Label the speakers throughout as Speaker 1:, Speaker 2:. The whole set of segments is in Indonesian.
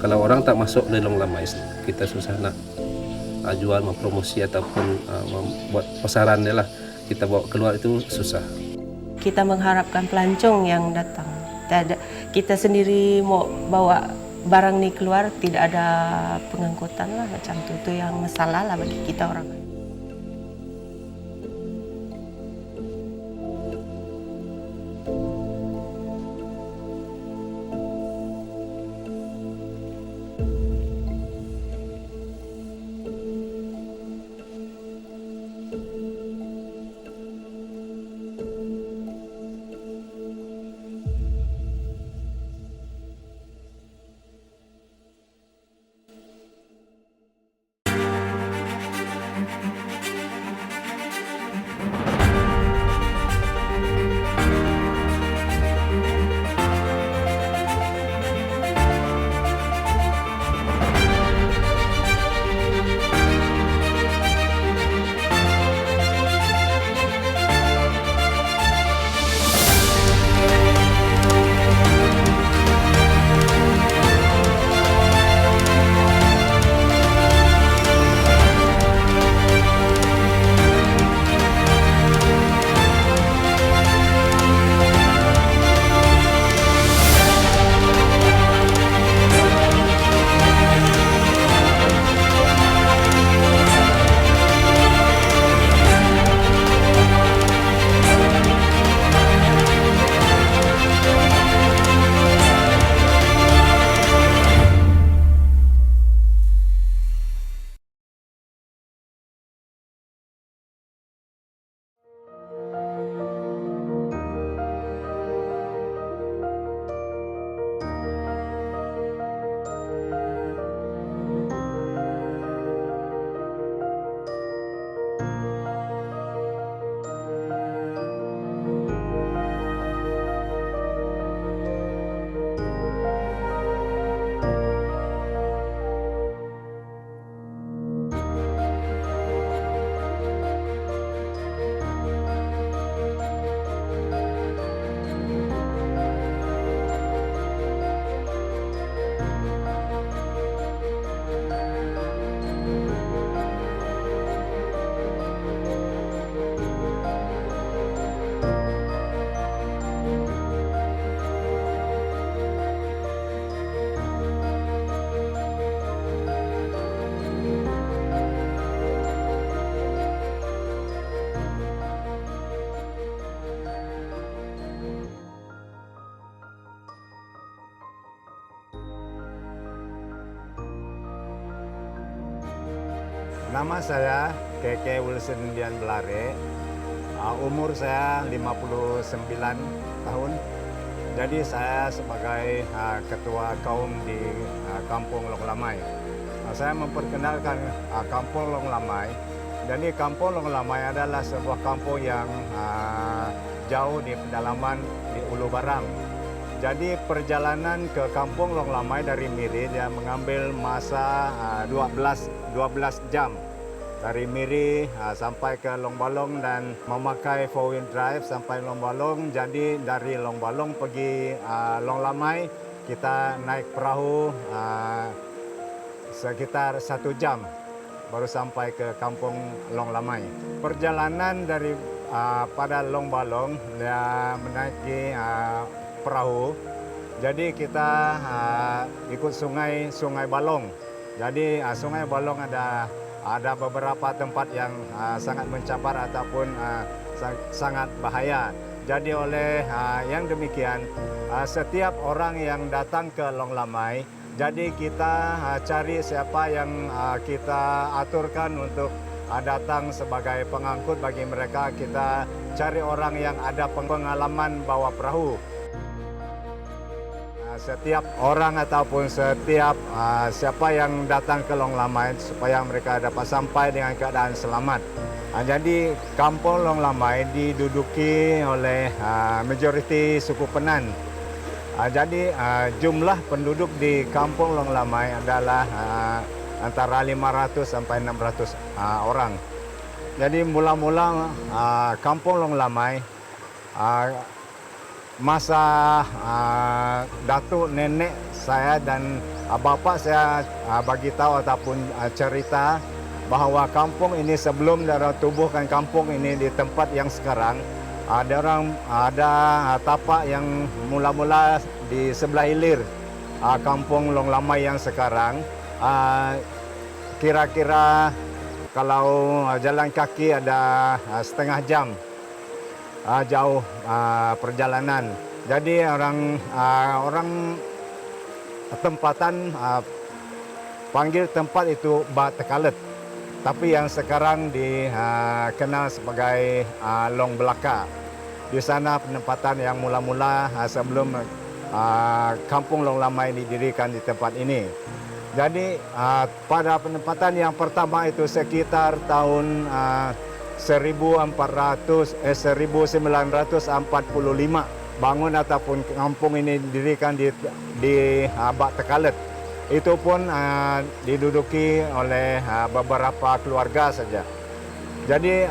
Speaker 1: Kalau orang tak masuk di Long Lamai, kita susah nak jual, mempromosi ataupun membuat pasarannya lah. Kita bawa keluar itu susah.
Speaker 2: Kita mengharapkan pelancong yang datang. Kita sendiri mau bawa barang nih keluar, tidak ada pengangkutan lah macam itu yang masalah lah bagi kita orang.
Speaker 3: Nama saya Keke Wilson Dian Belare. Umur saya 59 tahun. Jadi saya sebagai ketua kaum di Kampung Long Lamai. Saya memperkenalkan Kampung Long Lamai. Jadi Kampung Long Lamai adalah sebuah kampung yang jauh di pedalaman di Ulu Barang. Jadi perjalanan ke Kampung Long Lamai dari Miri dia mengambil masa 12 jam. Dari Miri sampai ke Long Balong dan memakai 4-wheel drive sampai Long Balong. Jadi dari Long Balong pergi Long Lamai, kita naik perahu sekitar 1 jam baru sampai ke Kampung Long Lamai. Perjalanan dari pada Long Balong dia menaiki perahu. Jadi kita ikut sungai Balong. Jadi Sungai Balong ada beberapa tempat yang sangat mencabar ataupun sangat bahaya. Jadi oleh yang demikian, setiap orang yang datang ke Long Lamai, jadi kita cari siapa yang kita aturkan untuk datang sebagai pengangkut bagi mereka. Kita cari orang yang ada pengalaman bawa perahu. Setiap orang ataupun setiap siapa yang datang ke Long Lamai supaya mereka dapat sampai dengan keadaan selamat. Jadi Kampung Long Lamai diduduki oleh majoriti suku Penan. Jadi jumlah penduduk di Kampung Long Lamai adalah antara 500 sampai 600 orang. Jadi mula-mula Kampung Long Lamai masa datuk nenek saya dan Bapak saya bagi tahu ataupun cerita bahwa kampung ini sebelum dia tubuhkan kampung ini di tempat yang sekarang, ada tapak yang mula-mula di sebelah hilir kampung Long Lamai yang sekarang. Kira-kira kalau jalan kaki ada setengah jam jauh perjalanan. Jadi orang tempatan panggil tempat itu Bak Tekalet. Tapi yang sekarang dikenal sebagai Long Belaka. Di sana penempatan yang mula-mula sebelum kampung Long Lamai didirikan di tempat ini. Jadi pada penempatan yang pertama itu sekitar tahun 1945 bangun ataupun kampung ini didirikan di Bak Tekalet. Itu pun diduduki oleh beberapa keluarga saja. Jadi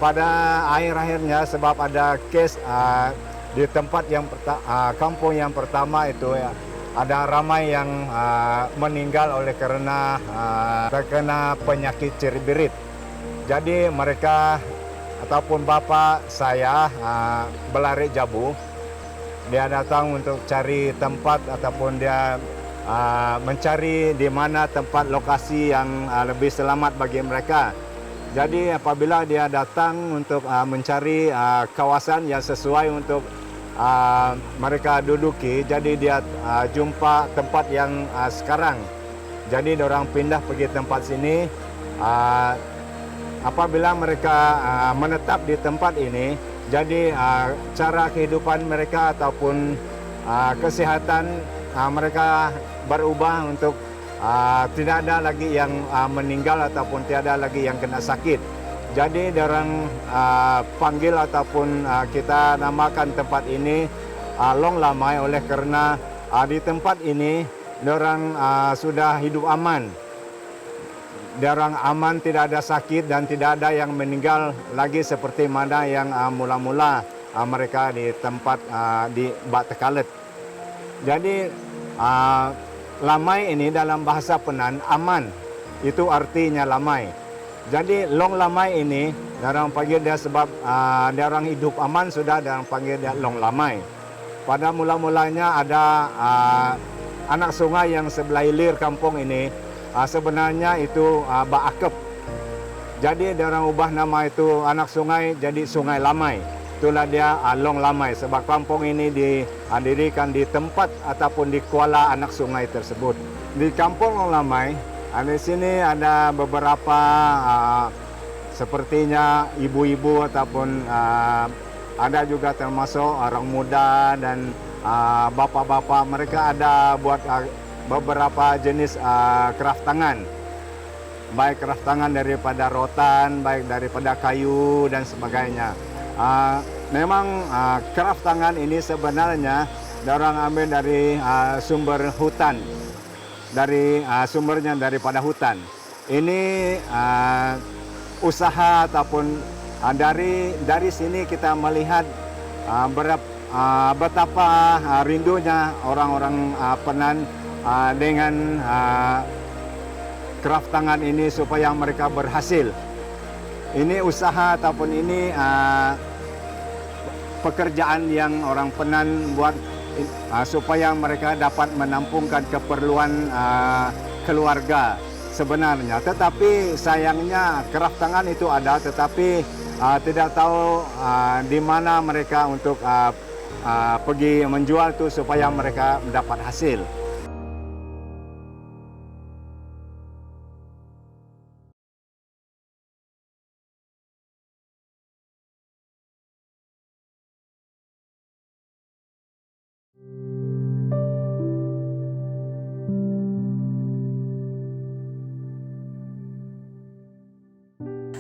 Speaker 3: pada akhir-akhirnya sebab ada kes di tempat yang kampung yang pertama itu ada ramai yang meninggal oleh karena terkena penyakit ciribirit. Jadi mereka ataupun bapak saya Belare Jabu, dia datang untuk cari tempat ataupun dia mencari di mana tempat lokasi yang lebih selamat bagi mereka. Jadi apabila dia datang untuk mencari kawasan yang sesuai untuk mereka duduki, jadi dia jumpa tempat yang sekarang. Jadi orang pindah pergi tempat sini. Apabila mereka menetap di tempat ini, jadi cara kehidupan mereka ataupun kesehatan mereka berubah untuk tidak ada lagi yang meninggal ataupun tidak ada lagi yang kena sakit. Jadi orang panggil ataupun kita namakan tempat ini Long Lamai oleh karena di tempat ini orang sudah hidup aman. Orang aman, tidak ada sakit dan tidak ada yang meninggal lagi seperti mana yang mula-mula mereka di tempat di Bak Tekalet. Jadi Lamai ini dalam bahasa Penan aman, itu artinya Lamai. Jadi Long Lamai ini orang panggil dia sebab dia orang hidup aman sudah orang panggil dia Long Lamai. Pada mula-mulanya ada anak sungai yang sebelah hilir kampung ini sebenarnya itu Bak Akep. Jadi dia orang ubah nama itu anak sungai jadi Sungai Lamai. Itulah dia Long Lamai sebab kampung ini didirikan di tempat ataupun di kuala anak sungai tersebut. Di kampung Long Lamai, di sini ada beberapa sepertinya ibu-ibu ataupun ada juga termasuk orang muda dan bapak-bapak. Mereka ada buat beberapa jenis kraft tangan. Baik kraft tangan daripada rotan, baik daripada kayu dan sebagainya. Memang kraft tangan ini sebenarnya orang ambil dari sumber hutan, dari sumbernya daripada hutan. Ini usaha ataupun dari sini kita melihat betapa rindunya orang-orang Penan dengan kraft tangan ini supaya mereka berhasil. Ini usaha ataupun ini pekerjaan yang orang Penan buat supaya mereka dapat menampungkan keperluan keluarga sebenarnya. Tetapi sayangnya kraft tangan itu ada, tetapi tidak tahu di mana mereka untuk pergi menjual itu supaya mereka mendapat hasil.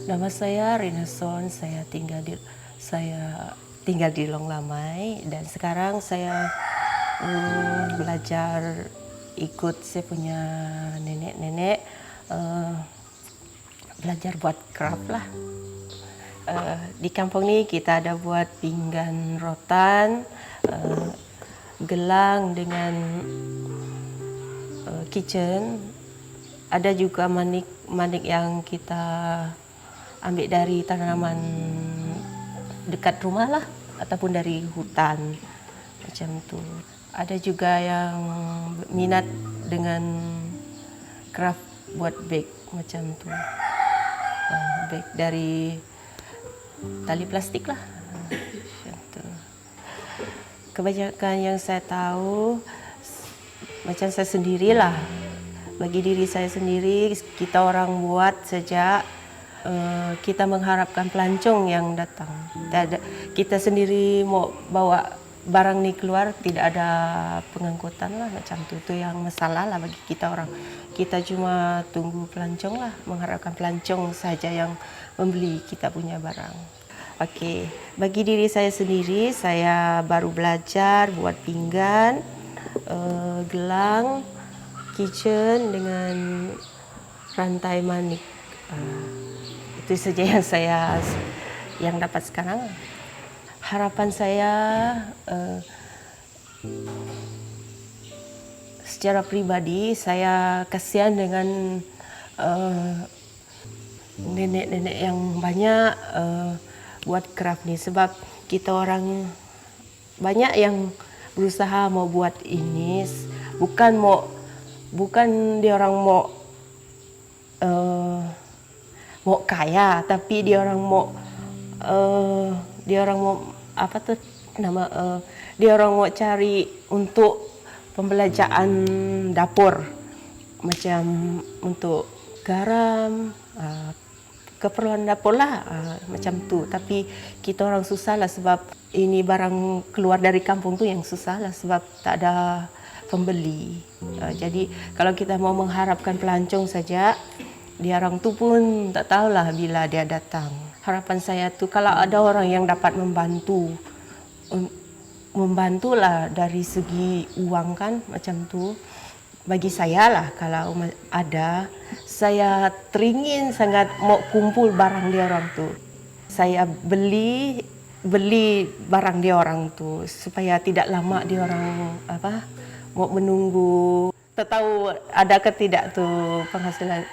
Speaker 2: Nama saya Rina Son, saya tinggal di Long Lamai dan sekarang saya belajar ikut saya punya nenek-nenek belajar buat craft lah. Di kampung ini kita ada buat pinggan rotan, gelang dengan kitchen. Ada juga manik yang kita ambil dari tanaman dekat rumah lah, ataupun dari hutan macam tu. Ada juga yang minat dengan craft buat bag macam tu. Bag dari tali plastik lah. Macam tu. Kebanyakan yang saya tahu macam saya sendirilah. Bagi diri saya sendiri, kita orang buat sejak kita mengharapkan pelancong yang datang. Kita sendiri mau bawa barang ni keluar, tidak ada pengangkutan lah macam tu. Itu yang masalah lah bagi kita orang. Kita cuma tunggu pelancong lah, mengharapkan pelancong saja yang membeli kita punya barang. Okey, bagi diri saya sendiri, saya baru belajar buat pinggan, gelang, kitchen dengan rantai manik. Itu saja yang saya dapat sekarang. Harapan saya secara pribadi, saya kasihan dengan nenek-nenek yang banyak buat craft ni, sebab kita orang banyak yang berusaha mau buat ini, bukan dia orang mau kaya, tapi dia orang mau dia orang mau cari untuk pembelajaran dapur, macam untuk garam, keperluan dapur lah, macam tu. Tapi kita orang susah lah, sebab ini barang keluar dari kampung tu yang susah lah, sebab tak ada pembeli. Jadi kalau kita mau mengharapkan pelancong saja, dia orang tu pun tak tahulah bila dia datang. Harapan saya tu kalau ada orang yang dapat membantulah dari segi uang kan, macam tu. Bagi saya lah, kalau ada, saya teringin sangat mau kumpul barang dia orang tu. Saya beli barang dia orang tu supaya tidak lama dia orang mau menunggu. Tak tahu ada ke tidak tu penghasilan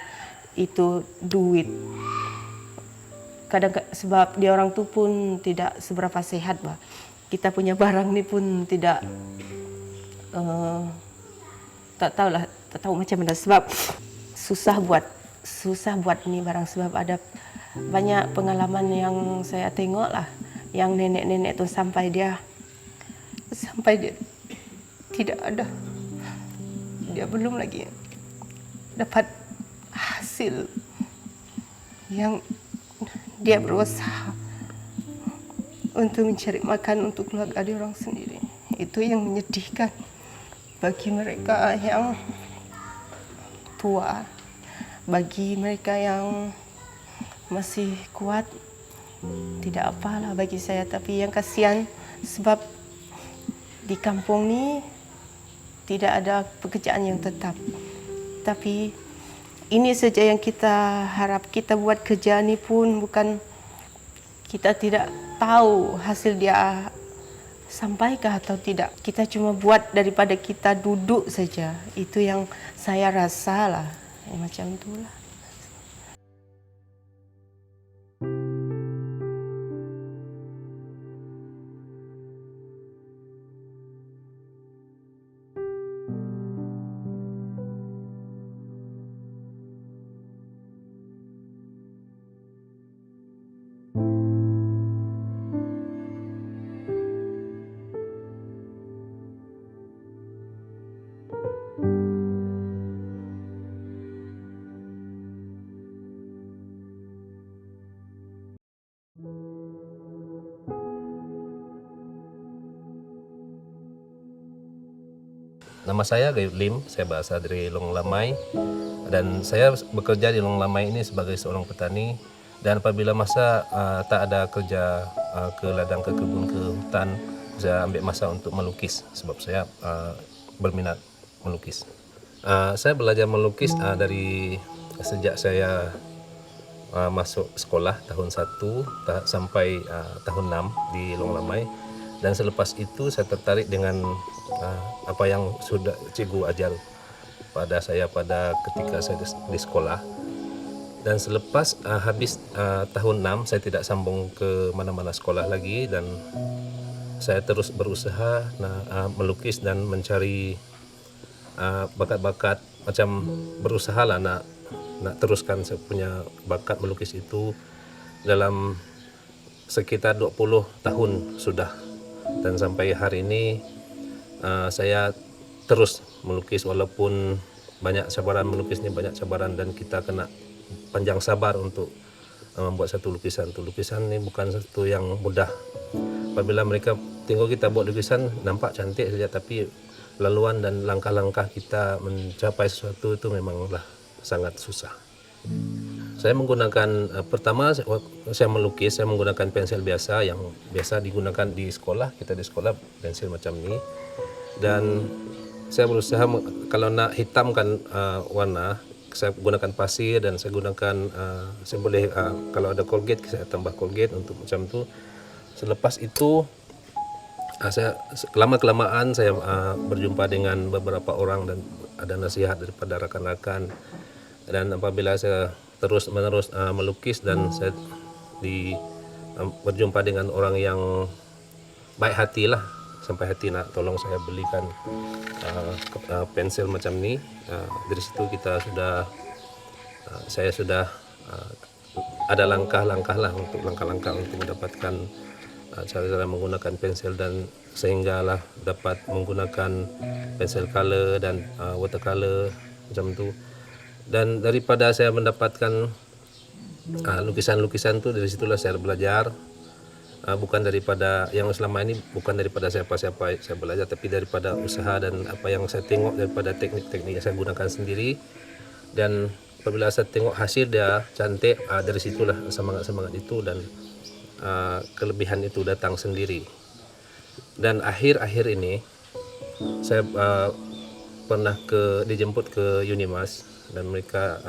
Speaker 2: itu duit. Kadang sebab dia orang tu pun tidak seberapa sehat bah. Kita punya barang ni pun tidak tak tahu macam mana, sebab susah buat ni barang, sebab ada banyak pengalaman yang saya tengok lah, yang nenek-nenek tu sampai dia tidak ada, dia belum lagi dapat hasil yang dia berusaha untuk mencari makan untuk keluarga dia orang sendiri. Itu yang menyedihkan bagi mereka yang tua. Bagi mereka yang masih kuat, tidak apalah bagi saya. Tapi yang kasihan sebab di kampung ni tidak ada pekerjaan yang tetap. Tapi ini saja yang kita harap. Kita buat kerja ni pun bukan, kita tidak tahu hasil dia sampaikah atau tidak. Kita cuma buat daripada kita duduk saja. Itu yang saya rasa lah. Macam itulah.
Speaker 1: Nama saya Gayut Lim, saya berasal dari Long Lamai dan saya bekerja di Long Lamai ini sebagai seorang petani. Dan apabila masa tak ada kerja ke ladang, ke kebun, ke hutan, saya ambil masa untuk melukis sebab saya berminat melukis. Saya belajar melukis dari sejak saya masuk sekolah tahun 1 sampai tahun 6 di Long Lamai. Dan selepas itu saya tertarik dengan apa yang sudah cikgu ajar pada saya pada ketika saya di sekolah. Dan selepas habis tahun 6 saya tidak sambung ke mana-mana sekolah lagi, dan saya terus berusaha melukis dan mencari bakat-bakat, macam berusaha lah nak teruskan saya punya bakat melukis itu dalam sekitar 20 tahun sudah. Dan sampai hari ini saya terus melukis walaupun banyak cabaran, melukisnya banyak cabaran dan kita kena panjang sabar untuk membuat satu lukisan. Lukisan ini bukan satu yang mudah. Apabila mereka tengok kita buat lukisan nampak cantik saja, tapi laluan dan langkah-langkah kita mencapai sesuatu itu memanglah sangat susah. Saya menggunakan pertama saya melukis, saya menggunakan pensil biasa yang biasa digunakan di sekolah. Kita di sekolah pensil macam ini, dan saya berusaha kalau nak hitamkan warna, saya gunakan pasir dan saya gunakan saya boleh kalau ada Colgate saya tambah Colgate untuk macam tu. Selepas itu saya kelamaan saya berjumpa dengan beberapa orang dan ada nasihat daripada rakan-rakan, dan apabila saya terus menerus melukis dan saya berjumpa dengan orang yang baik hati lah, sampai hati nak tolong saya belikan pensil macam ni. Dari situ kita sudah saya sudah ada langkah-langkah untuk mendapatkan cara menggunakan pensil, dan sehinggalah dapat menggunakan pensil color dan watercolor macam tu. Dan daripada saya mendapatkan lukisan-lukisan tu, dari situlah saya belajar. Bukan daripada yang selama ini, bukan daripada siapa-siapa saya belajar, tapi daripada usaha dan apa yang saya tengok daripada teknik-teknik yang saya gunakan sendiri. Dan apabila saya tengok hasil dia cantik, dari situlah semangat-semangat itu dan kelebihan itu datang sendiri. Dan akhir-akhir ini saya pernah dijemput ke Unimas, dan mereka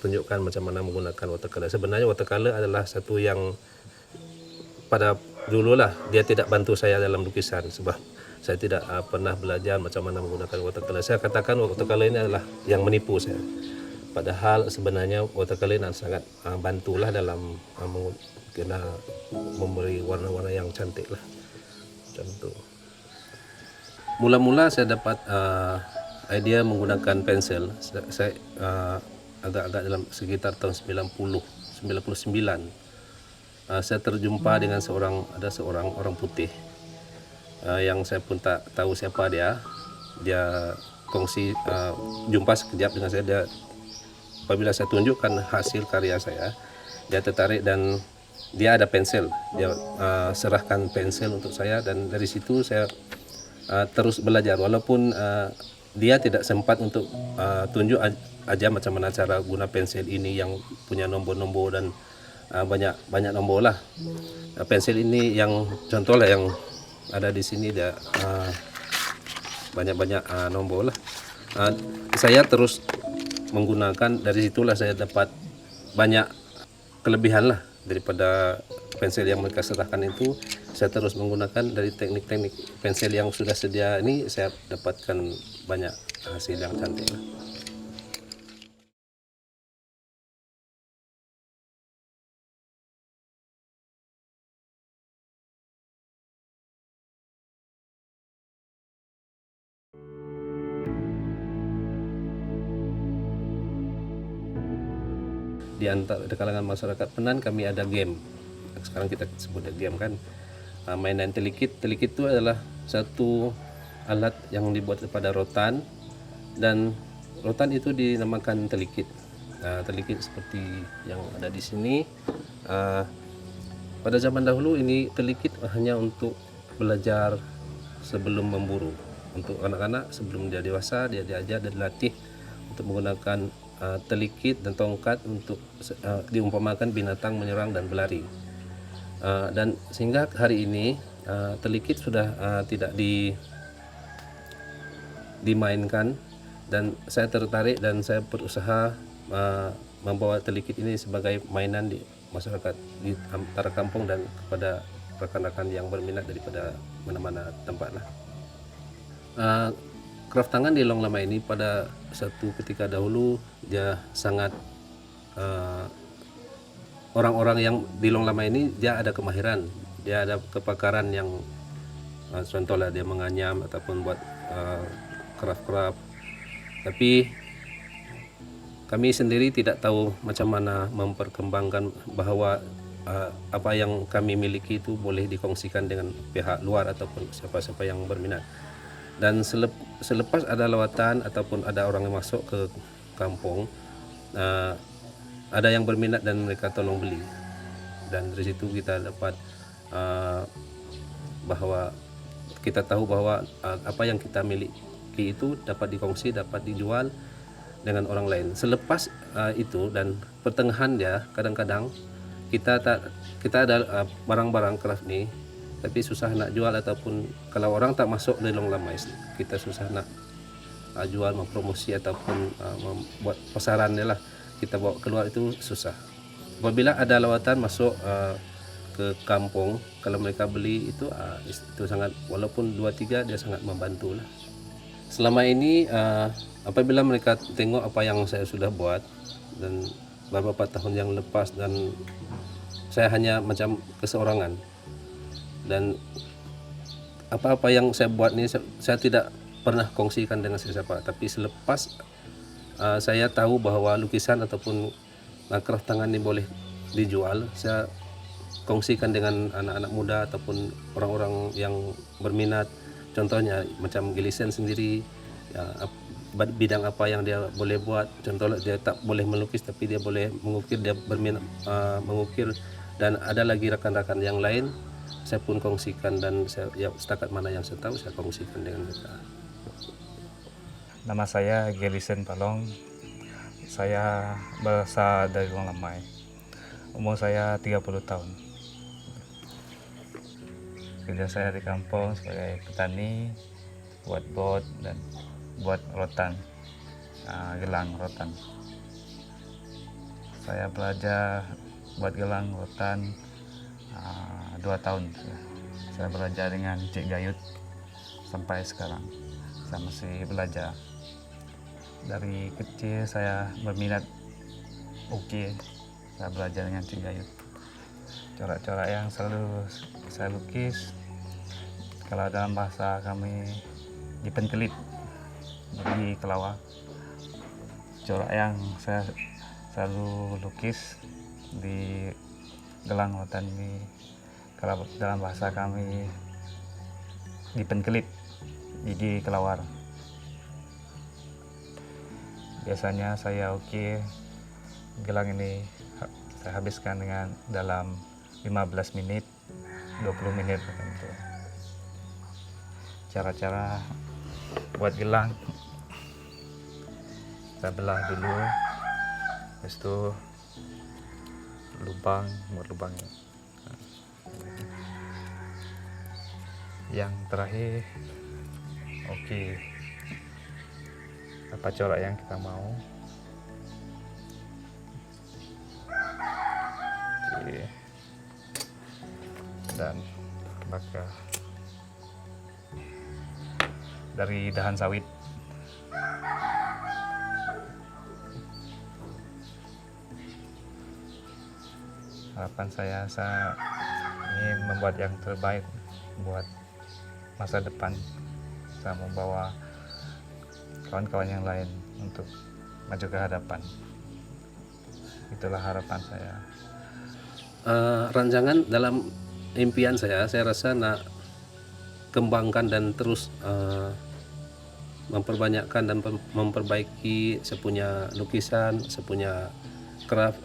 Speaker 1: tunjukkan macam mana menggunakan watercolor. Sebenarnya watercolor adalah satu yang pada dululah dia tidak bantu saya dalam lukisan, sebab saya tidak pernah belajar macam mana menggunakan watercolor. Saya katakan watercolor ini adalah yang menipu saya. Padahal sebenarnya watercolor ini sangat bantulah dalam kena memberi warna-warna yang cantik lah. Macam tu. Mula-mula saya dapat idea menggunakan pensil. Saya agak-agak dalam sekitar tahun 99. Saya terjumpa dengan seorang orang putih yang saya pun tak tahu siapa dia. Dia kongsi jumpa sekejap dengan saya. Dia apabila saya tunjukkan hasil karya saya, dia tertarik dan dia ada pensil. Dia serahkan pensil untuk saya, dan dari situ saya terus belajar walaupun dia tidak sempat untuk tunjuk aja macam mana cara guna pensil ini yang punya nombor-nombor dan banyak nombor lah. Pensil ini yang contoh lah yang ada di sini, dia banyak nombor lah. Saya terus menggunakan, dari situlah saya dapat banyak kelebihan lah daripada pensil yang mereka serahkan itu. Saya terus menggunakan dari teknik-teknik pensil yang sudah sedia ini, saya dapatkan banyak hasil yang cantik lah. Di antara kalangan masyarakat Penan kami ada game. Sekarang kita sebut game kan. Mainan telikit. Telikit itu adalah satu alat yang dibuat daripada rotan, dan rotan itu dinamakan telikit. Telikit seperti yang ada di sini. Pada zaman dahulu ini telikit hanya untuk belajar sebelum memburu. Untuk anak-anak sebelum dia dewasa, dia diajar dan dilatih untuk menggunakan telikit dan tongkat untuk diumpamakan binatang menyerang dan berlari. Dan sehingga hari ini telikit sudah tidak dimainkan, dan saya tertarik dan saya berusaha membawa telikit ini sebagai mainan di masyarakat di antara kampung dan kepada rekan-rekan yang berminat daripada mana-mana tempat lah. craft tangan di Long Lama ini pada satu ketika dahulu dia sangat orang-orang yang di Long Lama ini dia ada kemahiran, dia ada kepakaran yang contohnya dia menganyam ataupun buat craft-craft. Tapi kami sendiri tidak tahu macam mana memperkembangkan bahwa apa yang kami miliki itu boleh dikongsikan dengan pihak luar ataupun siapa-siapa yang berminat. Dan selepas ada lawatan ataupun ada orang yang masuk ke kampung, ada yang berminat dan mereka tolong beli. Dan dari situ kita dapat bahwa kita tahu bahwa apa yang kita miliki itu dapat dikongsi, dapat dijual dengan orang lain. Selepas itu dan pertengahan dia kadang-kadang kita ada barang-barang craft nih, tapi susah nak jual ataupun kalau orang tak masuk di Long Lama, kita susah nak jual, mempromosi ataupun membuat pasaran dia lah. Kita bawa keluar itu susah. Apabila ada lawatan masuk ke kampung, kalau mereka beli itu sangat, walaupun 2-3 dia sangat membantu lah. Selama ini apabila mereka tengok apa yang saya sudah buat dan beberapa tahun yang lepas, dan saya hanya macam keseorangan, dan apa-apa yang saya buat ini saya tidak pernah kongsikan dengan siapa. Tapi selepas saya tahu bahwa lukisan ataupun craft tangan ini boleh dijual, saya kongsikan dengan anak-anak muda ataupun orang-orang yang berminat. Contohnya macam Gilisen sendiri, bidang apa yang dia boleh buat. Contohnya dia tak boleh melukis tapi dia boleh mengukir, dia berminat mengukir. Dan ada lagi rakan-rakan yang lain saya pun kongsikan, dan setakat mana yang saya tahu saya kongsikan dengan mereka.
Speaker 4: Nama saya Gelisen Palong. Saya berasal dari Long Lamai. Umur saya 30 tahun. Kerja saya di kampung sebagai petani, buat bot dan buat rotan, gelang rotan. Saya belajar buat gelang rotan 2 tahun. Saya belajar dengan Cik Gayut sampai sekarang. Saya masih belajar. Dari kecil saya berminat ukir. Saya belajar dengan Cik Gayut. Corak-corak yang selalu saya lukis, kalau dalam bahasa kami dipenkelit, jadi kelawar. Corak yang saya selalu lukis di gelang rotan ini, kalau dalam bahasa kami dipenkelit, jadi kelawar. Biasanya saya ukir gelang ini saya habiskan dengan dalam 15 menit, 20 menit tertentu. Cara-cara buat gelang, saya belah dulu, habis itu buat lubangnya. Yang terakhir, apa corak yang kita mau. Dan bakar dari dahan sawit. Harapan saya ingin membuat yang terbaik buat masa depan. Saya membawa kawan-kawan yang lain untuk maju ke hadapan. Itulah harapan saya.
Speaker 1: Rancangan dalam impian saya rasa nak kembangkan dan terus memperbanyakkan dan memperbaiki sepunya lukisan, sepunya craft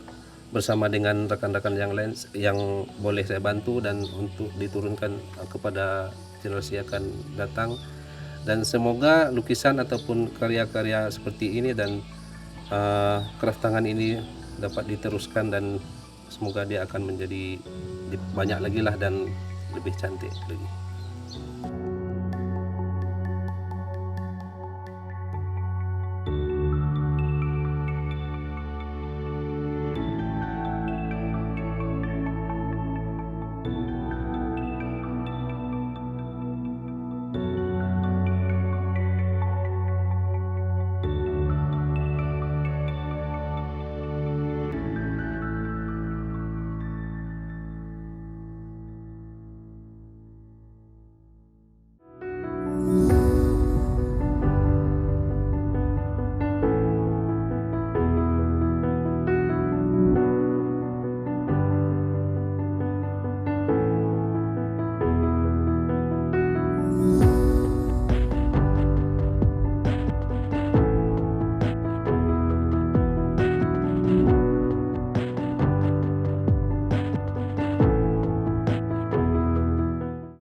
Speaker 1: bersama dengan rekan-rekan yang lain yang boleh saya bantu dan untuk diturunkan kepada generasi akan datang. Dan semoga lukisan ataupun karya-karya seperti ini dan craft tangan ini dapat diteruskan, dan semoga dia akan menjadi banyak lagi lah dan lebih cantik lagi.